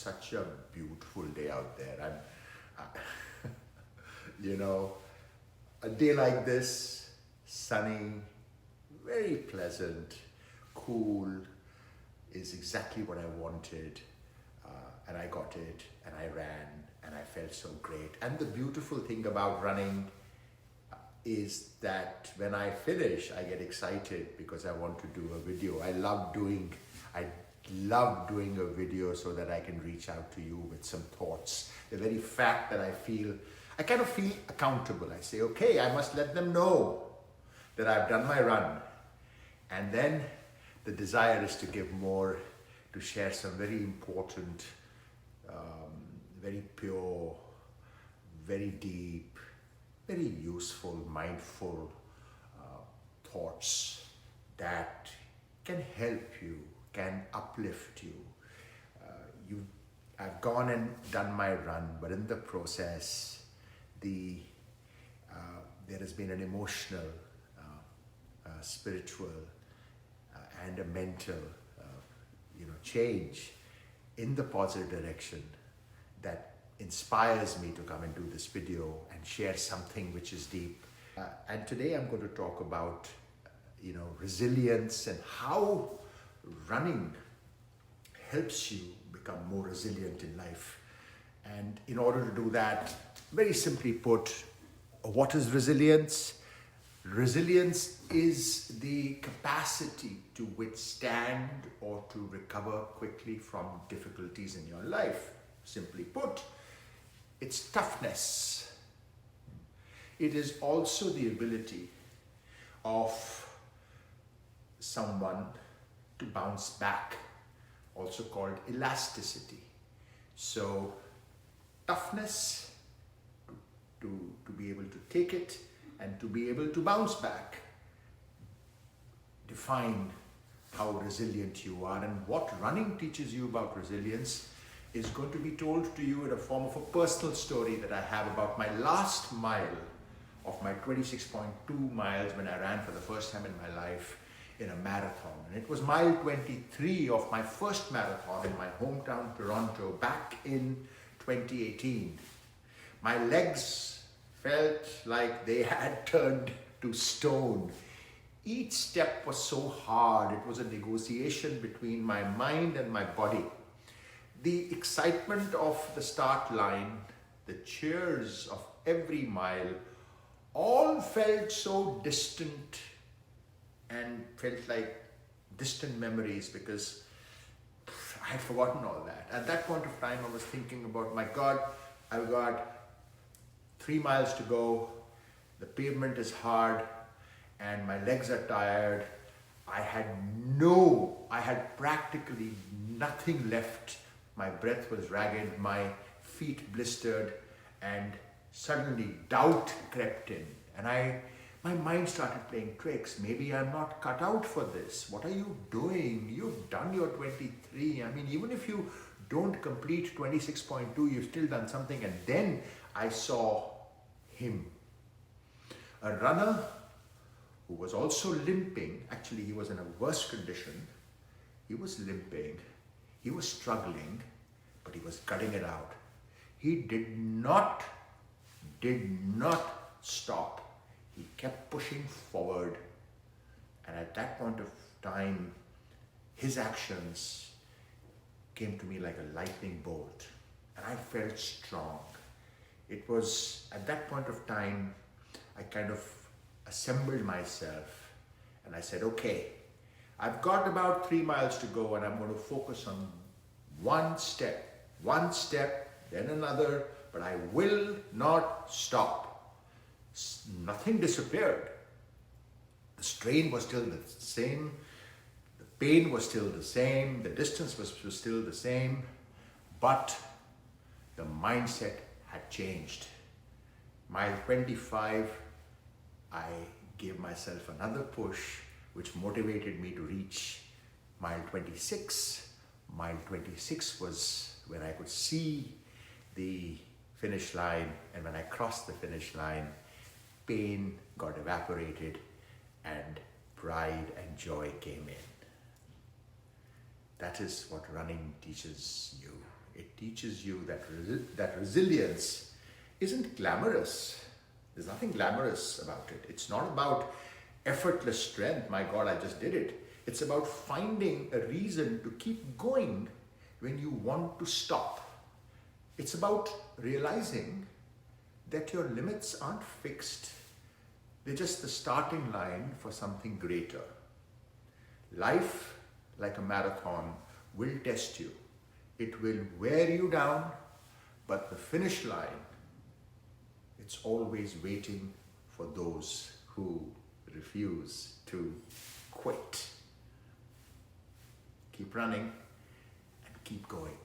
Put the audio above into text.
such a beautiful day out there. A day like this, sunny, very pleasant, cool, is exactly what I wanted. And I got it, and I ran, and I felt so great. And the beautiful thing about running is that when I finish, I get excited because I want to do a video. I love doing a video so that I can reach out to you with some thoughts. The very fact that I kind of feel accountable. I say, okay, I must let them know that I've done my run. And then the desire is to give more, to share some very important, very pure, very deep, very useful, mindful thoughts that can help you, can uplift you. I've gone and done my run, but in the process, there has been an emotional, spiritual, and a mental, change in the positive direction that inspires me to come and do this video and share something which is deep. And today I'm going to talk about, resilience and how running helps you become more resilient in life. And in order to do that, very simply put, what is resilience? Resilience is the capacity to withstand or to recover quickly from difficulties in your life. Simply put, it's toughness. It is also the ability of someone to bounce back, also called elasticity. So toughness, to be able to take it and to be able to bounce back. Define how resilient you are, and what running teaches you about resilience is going to be told to you in a form of a personal story that I have about my last mile of my 26.2 miles when I ran for the first time in my life in a marathon. And it was mile 23 of my first marathon in my hometown, Toronto, back in 2018. My legs felt like they had turned to stone. Each step was so hard. It was a negotiation between my mind and my body. The excitement of the start line, the cheers of every mile, all felt so distant and felt like distant memories because I had forgotten all that. At that point of time, I was thinking about, my God, I've got 3 miles to go, the pavement is hard, and my legs are tired. I had practically nothing left. My breath was ragged, my feet blistered, and suddenly doubt crept in. And my mind started playing tricks. Maybe I'm not cut out for this. What are you doing? You've done your 23. I mean, even if you don't complete 26.2, you've still done something. And then I saw him, a runner who was also limping. Actually, he was in a worse condition. He was limping, he was struggling, but he was cutting it out. He did not stop. He kept pushing forward. And at that point of time, his actions came to me like a lightning bolt. And I felt strong. It was at that point of time, I kind of assembled myself and I said, okay, I've got about 3 miles to go and I'm going to focus on one step, then another, but I will not stop. Nothing disappeared. The strain was still the same. The pain was still the same. The distance was still the same, but the mindset had changed. Mile 25, I gave myself another push, which motivated me to reach mile 26. Mile 26 was when I could see the finish line, and when I crossed the finish line, pain got evaporated and pride and joy came in. That is what running teaches you. It teaches you that, that resilience isn't glamorous. There's nothing glamorous about it. It's not about effortless strength. My God, I just did it. It's about finding a reason to keep going when you want to stop. It's about realizing that your limits aren't fixed. They're just the starting line for something greater. Life, like a marathon, will test you. It will wear you down, but the finish line, it's always waiting for those who refuse to quit. Keep running and keep going.